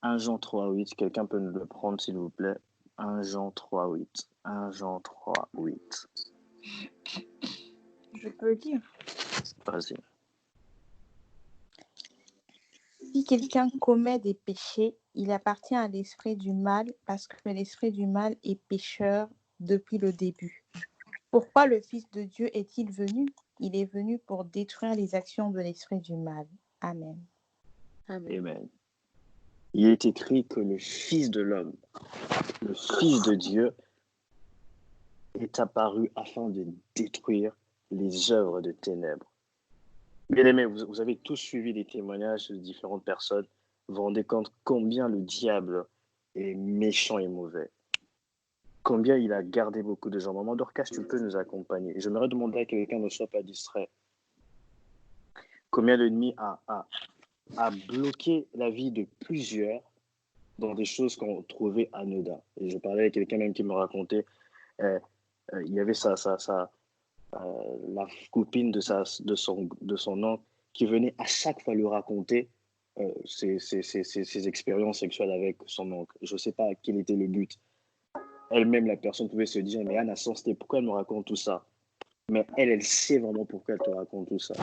1 Jean 3:8, quelqu'un peut nous le prendre s'il vous plaît? 1 Jean 3:8. 1 Jean 3:8. Je peux lire. Vas-y. Si quelqu'un commet des péchés, il appartient à l'esprit du mal parce que l'esprit du mal est pécheur depuis le début. Pourquoi le Fils de Dieu est-il venu? Il est venu pour détruire les actions de l'esprit du mal. Amen. Amen. Il est écrit que le Fils de l'homme, le Fils de Dieu, est apparu afin de détruire les œuvres de ténèbres. Bien-aimés, vous avez tous suivi les témoignages de différentes personnes. Vous vous rendez compte combien le diable est méchant et mauvais. Combien il a gardé beaucoup de gens. Maman Dorcas, tu peux nous accompagner. J'aimerais demander à quelqu'un ne soit pas distrait. Combien l'ennemi a bloqué la vie de plusieurs dans des choses qu'on trouvait anodines. Et je parlais avec quelqu'un même qui me racontait, il y avait la copine de son oncle qui venait à chaque fois lui raconter ses expériences sexuelles avec son oncle. Je ne sais pas quel était le but. Elle-même, la personne pouvait se dire, mais Anna Sensté, pourquoi elle me raconte tout ça? Mais elle sait vraiment pourquoi elle te raconte tout ça.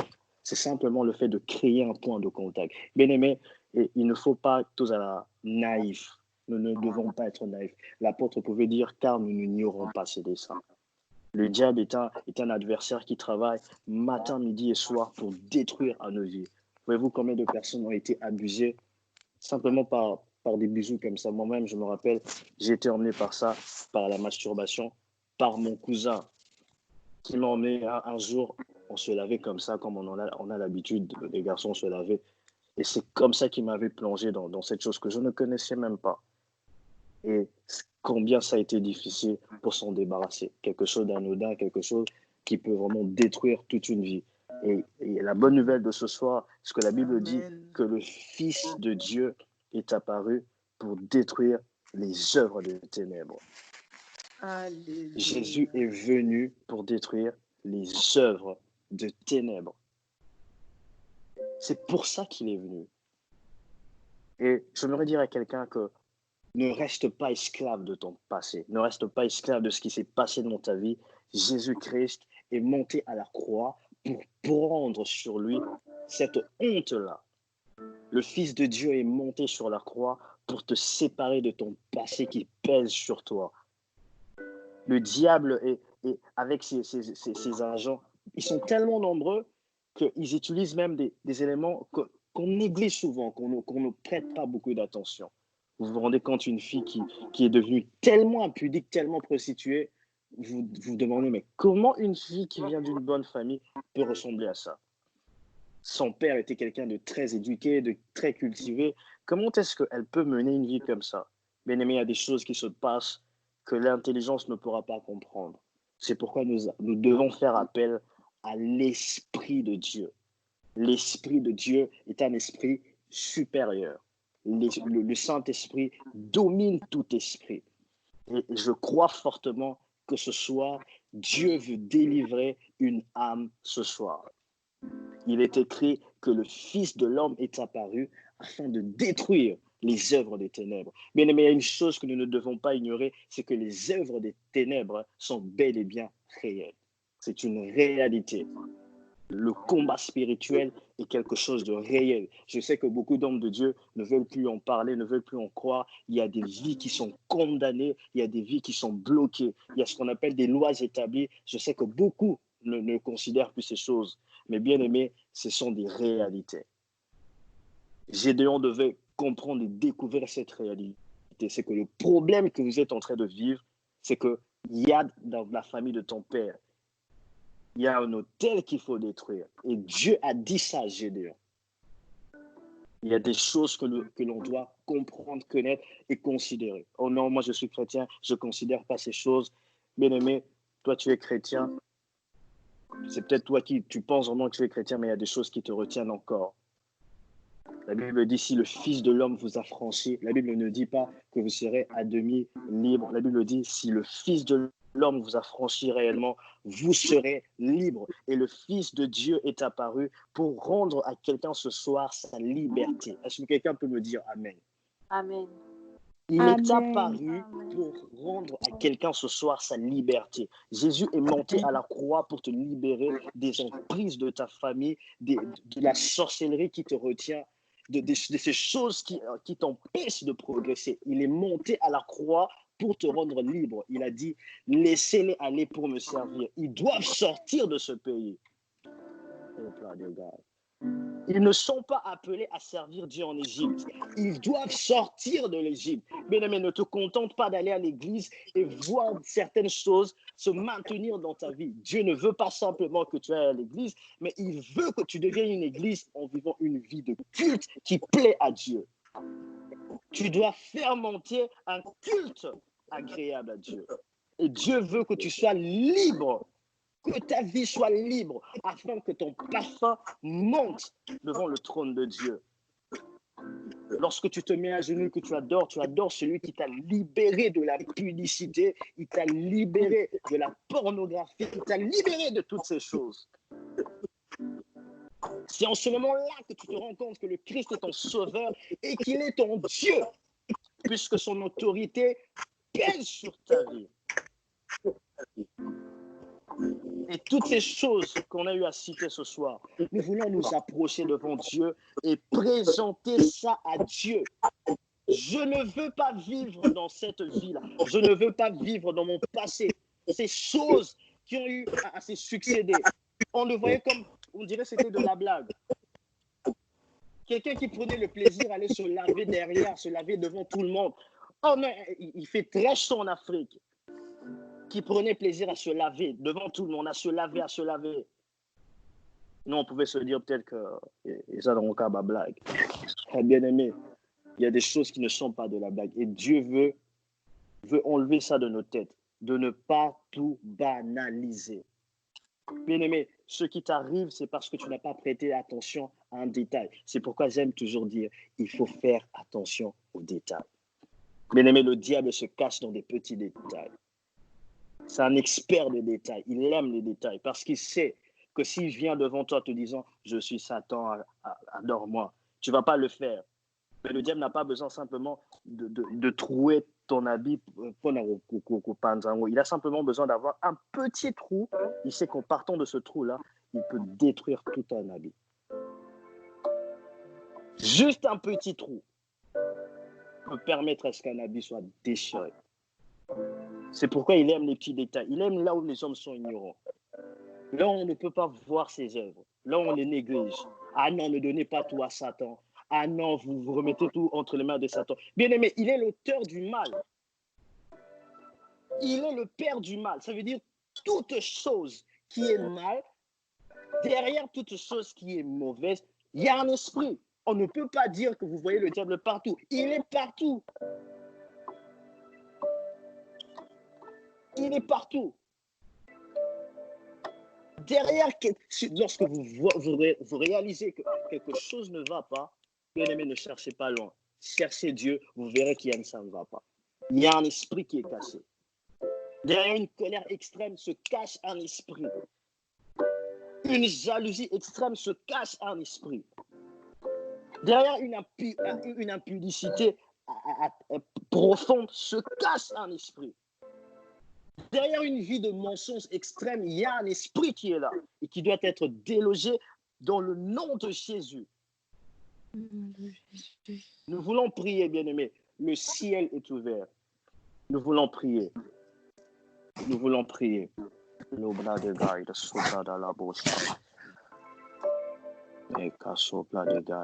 C'est simplement le fait de créer un point de contact. Bien aimé, il ne faut pas être tous à la naïf. Nous ne devons pas être naïfs. L'apôtre pouvait dire, car nous n'ignorons pas ses desseins. Le diable est un adversaire qui travaille matin, midi et soir pour détruire à nos vies. Voyez-vous combien de personnes ont été abusées simplement par des bisous comme ça. Moi-même, je me rappelle, j'ai été emmené par ça, par la masturbation, par mon cousin qui m'a emmené un jour. On se lavait comme ça, comme on a l'habitude, les garçons se lavaient. Et c'est comme ça qu'il m'avait plongé dans cette chose que je ne connaissais même pas. Et combien ça a été difficile pour s'en débarrasser. Quelque chose d'anodin, quelque chose qui peut vraiment détruire toute une vie. Et la bonne nouvelle de ce soir, c'est que la Bible dit que le Fils de Dieu est apparu pour détruire les œuvres des ténèbres. Alléluia. Jésus est venu pour détruire les œuvres de ténèbres. C'est pour ça qu'il est venu. Et j'aimerais dire à quelqu'un que ne reste pas esclave de ton passé. Ne reste pas esclave de ce qui s'est passé dans ta vie. Jésus-Christ est monté à la croix pour prendre sur lui cette honte-là. Le Fils de Dieu est monté sur la croix pour te séparer de ton passé qui pèse sur toi. Le diable est avec ses agents, ils sont tellement nombreux qu'ils utilisent même des éléments qu'on néglige souvent, qu'on ne prête pas beaucoup d'attention. Vous vous rendez compte, une fille qui est devenue tellement impudique, tellement prostituée, vous vous demandez, mais comment une fille qui vient d'une bonne famille peut ressembler à ça? Son père était quelqu'un de très éduqué, de très cultivé. Comment est-ce qu'elle peut mener une vie comme ça? Bien aimé, il y a des choses qui se passent que l'intelligence ne pourra pas comprendre. C'est pourquoi nous devons faire appel à l'Esprit de Dieu. L'Esprit de Dieu est un esprit supérieur. Le Saint-Esprit domine tout esprit. Et je crois fortement que ce soir, Dieu veut délivrer une âme ce soir. Il est écrit que le Fils de l'homme est apparu afin de détruire les œuvres des ténèbres. Bien aimé, il y a une chose que nous ne devons pas ignorer, c'est que les œuvres des ténèbres sont bel et bien réelles. C'est une réalité. Le combat spirituel est quelque chose de réel. Je sais que beaucoup d'hommes de Dieu ne veulent plus en parler, ne veulent plus en croire. Il y a des vies qui sont condamnées, il y a des vies qui sont bloquées. Il y a ce qu'on appelle des lois établies. Je sais que beaucoup ne considèrent plus ces choses. Mais bien aimé, ce sont des réalités. Gédéon devait comprendre et découvrir cette réalité. C'est que le problème que vous êtes en train de vivre, c'est qu'il y a dans la famille de ton père, il y a un autel qu'il faut détruire. Et Dieu a dit ça à Gédéon. Il y a des choses que l'on doit comprendre, connaître et considérer. Oh non, moi je suis chrétien, je ne considère pas ces choses. Bien aimé, toi tu es chrétien. C'est peut-être toi qui tu penses vraiment que tu es chrétien, mais il y a des choses qui te retiennent encore. La Bible dit, si le Fils de l'homme vous a franchi, la Bible ne dit pas que vous serez à demi libre. La Bible dit, si le Fils de l'homme vous a franchi réellement, vous serez libre. Et le Fils de Dieu est apparu pour rendre à quelqu'un ce soir sa liberté. Est-ce que quelqu'un peut me dire Amen? Amen. Il est Amen. apparu pour rendre à quelqu'un ce soir sa liberté. Jésus est monté à la croix pour te libérer des emprises de ta famille, de la sorcellerie qui te retient, de ces choses qui t'empêchent de progresser. Il est monté à la croix pour te rendre libre. Il a dit, laissez-les aller pour me servir. Ils doivent sortir de ce pays. Ils ne sont pas appelés à servir Dieu en Égypte. Ils doivent sortir de l'Égypte. Bien-aimé, ne te contente pas d'aller à l'église et voir certaines choses se maintenir dans ta vie. Dieu ne veut pas simplement que tu ailles à l'église, mais il veut que tu deviennes une église en vivant une vie de culte qui plaît à Dieu. Tu dois faire monter un culte agréable à Dieu. Et Dieu veut que tu sois libre, que ta vie soit libre, afin que ton parfum monte devant le trône de Dieu. Lorsque tu te mets à genoux, que tu adores celui qui t'a libéré de la publicité, il t'a libéré de la pornographie, il t'a libéré de toutes ces choses. C'est en ce moment-là que tu te rends compte que le Christ est ton sauveur et qu'il est ton Dieu, puisque son autorité pèse sur ta vie. Et toutes ces choses qu'on a eu à citer ce soir, nous voulons nous approcher devant Dieu et présenter ça à Dieu. Je ne veux pas vivre dans cette vie-là. Je ne veux pas vivre dans mon passé. Ces choses qui ont eu à se succéder, on le voyait comme, on dirait que c'était de la blague. Quelqu'un qui prenait le plaisir d'aller se laver derrière, se laver devant tout le monde. Oh mais il fait très chaud en Afrique. Qui prenait plaisir à se laver devant tout le monde, à se laver. Nous, on pouvait se dire peut-être que ça dans mon cas, ma blague. Bien aimé, il y a des choses qui ne sont pas de la blague. Et Dieu veut enlever ça de nos têtes, de ne pas tout banaliser. Bien aimé, ce qui t'arrive, c'est parce que tu n'as pas prêté attention à un détail. C'est pourquoi j'aime toujours dire, il faut faire attention aux détails. Bien aimé, le diable se cache dans des petits détails. C'est un expert des détails. Il aime les détails parce qu'il sait que s'il vient devant toi te disant « Je suis Satan, adore-moi », tu ne vas pas le faire. Mais le diable n'a pas besoin simplement de trouer ton habit. Il a simplement besoin d'avoir un petit trou. Il sait qu'en partant de ce trou-là, il peut détruire tout ton habit. Juste un petit trou peut permettre à ce qu'un habit soit déchiré. C'est pourquoi il aime les petits détails. Il aime là où les hommes sont ignorants. Là où on ne peut pas voir ses œuvres. Là où on les néglige. Ah non, ne donnez pas tout à Satan. Ah non, vous remettez tout entre les mains de Satan. Bien aimé, il est l'auteur du mal. Il est le père du mal. Ça veut dire toute chose qui est mal, derrière toute chose qui est mauvaise, il y a un esprit. On ne peut pas dire que vous voyez le diable partout. Il est partout. Il est partout. Derrière, lorsque vous réalisez que quelque chose ne va pas, bien aimé, ne cherchez pas loin. Cherchez Dieu, vous verrez qu'il y a ça ne va pas. Il y a un esprit qui est caché. Derrière une colère extrême se cache un esprit. Une jalousie extrême se cache un esprit. Derrière une impudicité profonde se cache un esprit. Derrière une vie de mensonges extrême, il y a un esprit qui est là et qui doit être délogé dans le nom de Jésus. Nous voulons prier, bien-aimés. Le ciel est ouvert. Nous voulons prier. Nous voulons prier. L'obla de Gaï, de Sopla de la Bocha. Et Kasopla de Gaï.